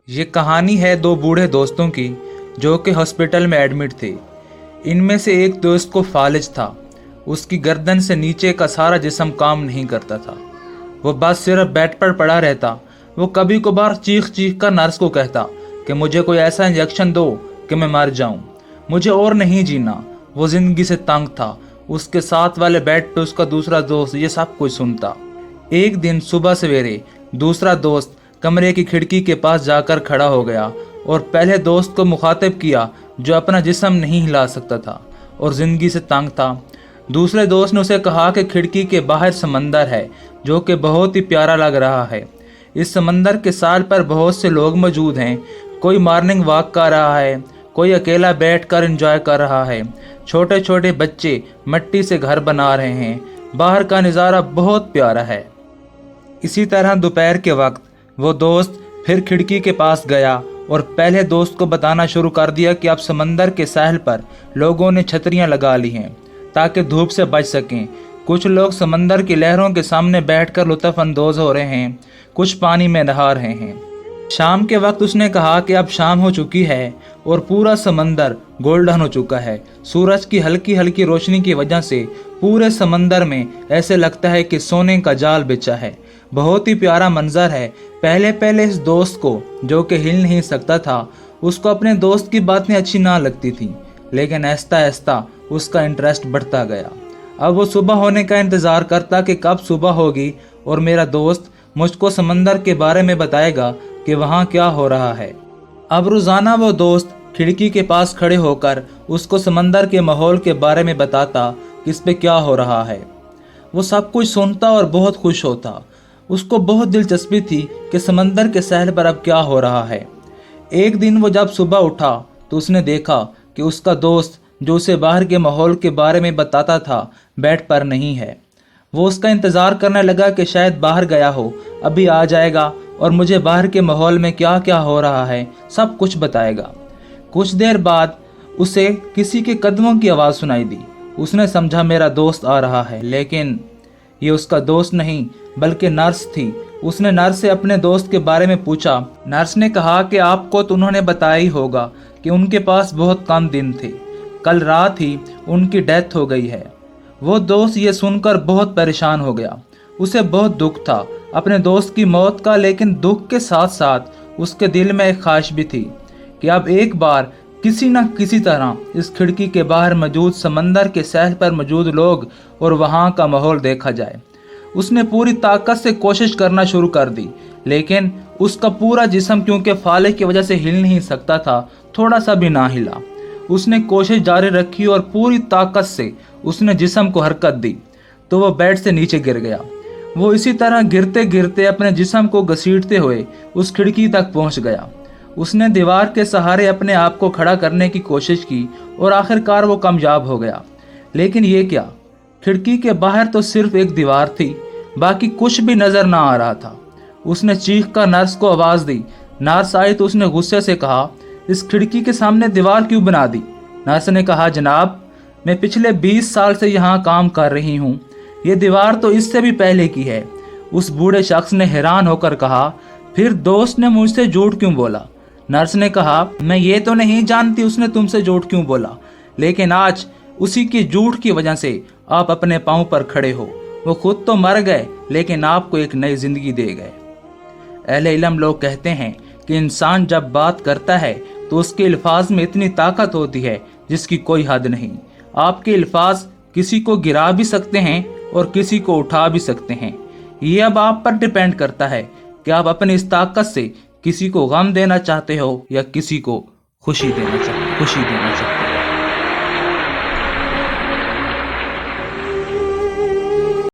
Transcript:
ये कहानी है दो बूढ़े दोस्तों की जो कि हॉस्पिटल में एडमिट थे। इनमें से एक दोस्त को फालिज था। उसकी गर्दन से नीचे का सारा जिस्म काम नहीं करता था। वो बस सिर्फ बेड पर पड़ा रहता। वो कभी कभार चीख चीख कर नर्स को कहता कि मुझे कोई ऐसा इंजेक्शन दो कि मैं मर जाऊं, मुझे और नहीं जीना। वो जिंदगी से तंग था। उसके साथ वाले बेड पे उसका दूसरा दोस्त ये सब कुछ सुनता। एक दिन सुबह सवेरे दूसरा दोस्त कमरे की खिड़की के पास जाकर खड़ा हो गया और पहले दोस्त को मुखातिब किया जो अपना जिस्म नहीं हिला सकता था और ज़िंदगी से तंग था। दूसरे दोस्त ने उसे कहा कि खिड़की के बाहर समंदर है जो कि बहुत ही प्यारा लग रहा है। इस समंदर के साल पर बहुत से लोग मौजूद हैं। कोई मॉर्निंग वॉक कर रहा है, कोई अकेला बैठकर एंजॉय कर रहा है। छोटे छोटे बच्चे मिट्टी से घर बना रहे हैं। बाहर का नज़ारा बहुत प्यारा है। इसी तरह दोपहर के वक्त वो दोस्त फिर खिड़की के पास गया और पहले दोस्त को बताना शुरू कर दिया कि अब समंदर के साहिल पर लोगों ने छतरियां लगा ली हैं ताकि धूप से बच सकें। कुछ लोग समंदर की लहरों के सामने बैठकर लुत्फ़ अंदोज़ हो रहे हैं, कुछ पानी में नहा रहे हैं। शाम के वक्त उसने कहा कि अब शाम हो चुकी है और पूरा समंदर गोल्डन हो चुका है। सूरज की हल्की हल्की रोशनी की वजह से पूरे समंदर में ऐसे लगता है कि सोने का जाल बिछा है। बहुत ही प्यारा मंजर है। पहले पहले इस दोस्त को जो कि हिल नहीं सकता था, उसको अपने दोस्त की बातें अच्छी ना लगती थी, लेकिन आहिस्ता आहिस्ता उसका इंटरेस्ट बढ़ता गया। अब वो सुबह होने का इंतज़ार करता कि कब सुबह होगी और मेरा दोस्त मुझको समंदर के बारे में बताएगा कि वहाँ क्या हो रहा है। अब रोज़ाना वो दोस्त खिड़की के पास खड़े होकर उसको समंदर के माहौल के बारे में बताता कि इस पे क्या हो रहा है। वो सब कुछ सुनता और बहुत खुश होता। उसको बहुत दिलचस्पी थी कि समंदर के साहिल पर अब क्या हो रहा है। एक दिन वो जब सुबह उठा तो उसने देखा कि उसका दोस्त जो उसे बाहर के माहौल के बारे में बताता था बेड पर नहीं है। वो उसका इंतज़ार करने लगा कि शायद बाहर गया हो, अभी आ जाएगा और मुझे बाहर के माहौल में क्या क्या हो रहा है सब कुछ बताएगा। कुछ देर बाद उसे किसी के कदमों की आवाज़ सुनाई दी। उसने समझा मेरा दोस्त आ रहा है, लेकिन ये उसका दोस्त नहीं बल्कि नर्स थी। उसने नर्स से अपने दोस्त के बारे में पूछा। नर्स ने कहा कि आपको तो उन्होंने बताया ही होगा कि उनके पास बहुत कम दिन थे, कल रात ही उनकी डेथ हो गई है। वो दोस्त ये सुनकर बहुत परेशान हो गया। उसे बहुत दुख था अपने दोस्त की मौत का, लेकिन दुख के साथ साथ उसके दिल में एक ख्वाहिश भी थी कि अब एक बार किसी न किसी तरह इस खिड़की के बाहर मौजूद समंदर के साहिल पर मौजूद लोग और वहाँ का माहौल देखा जाए। उसने पूरी ताकत से कोशिश करना शुरू कर दी, लेकिन उसका पूरा जिस्म क्योंकि फाले की वजह से हिल नहीं सकता था, थोड़ा सा भी ना हिला। उसने कोशिश जारी रखी और पूरी ताकत से उसने जिस्म को हरकत दी तो वो बेड से नीचे गिर गया। वो इसी तरह गिरते गिरते अपने जिस्म को घसीटते हुए उस खिड़की तक पहुंच गया। उसने दीवार के सहारे अपने आप को खड़ा करने की कोशिश की और आखिरकार वो कामयाब हो गया। लेकिन ये क्या, खिड़की के बाहर तो सिर्फ एक दीवार थी, बाकी कुछ भी नजर ना आ रहा था। उसने चीख कर नर्स को आवाज़ दी। नर्स आई तो उसने गुस्से से कहा, इस खिड़की के सामने दीवार क्यों बना दी? नर्स ने कहा, जनाब मैं पिछले 20 साल से यहाँ काम कर रही हूँ, ये दीवार तो इससे भी पहले की है। उस बूढ़े शख्स ने हैरान होकर कहा, फिर दोस्त ने मुझसे झूठ क्यों बोला? नर्स ने कहा, मैं ये तो नहीं जानती उसने तुमसे झूठ क्यों बोला, लेकिन आज उसी की झूठ की वजह से आप अपने पाँव पर खड़े हो। वो खुद तो मर गए लेकिन आपको एक नई जिंदगी दे गए। अहले इल्म लोग कहते हैं कि इंसान जब बात करता है तो उसके अल्फाज में इतनी ताकत होती है जिसकी कोई हद नहीं। आपके अल्फाज किसी को गिरा भी सकते हैं और किसी को उठा भी सकते हैं। ये अब आप पर डिपेंड करता है कि आप अपनी इस ताकत से किसी को गम देना चाहते हो या किसी को खुशी देना चाहते हो।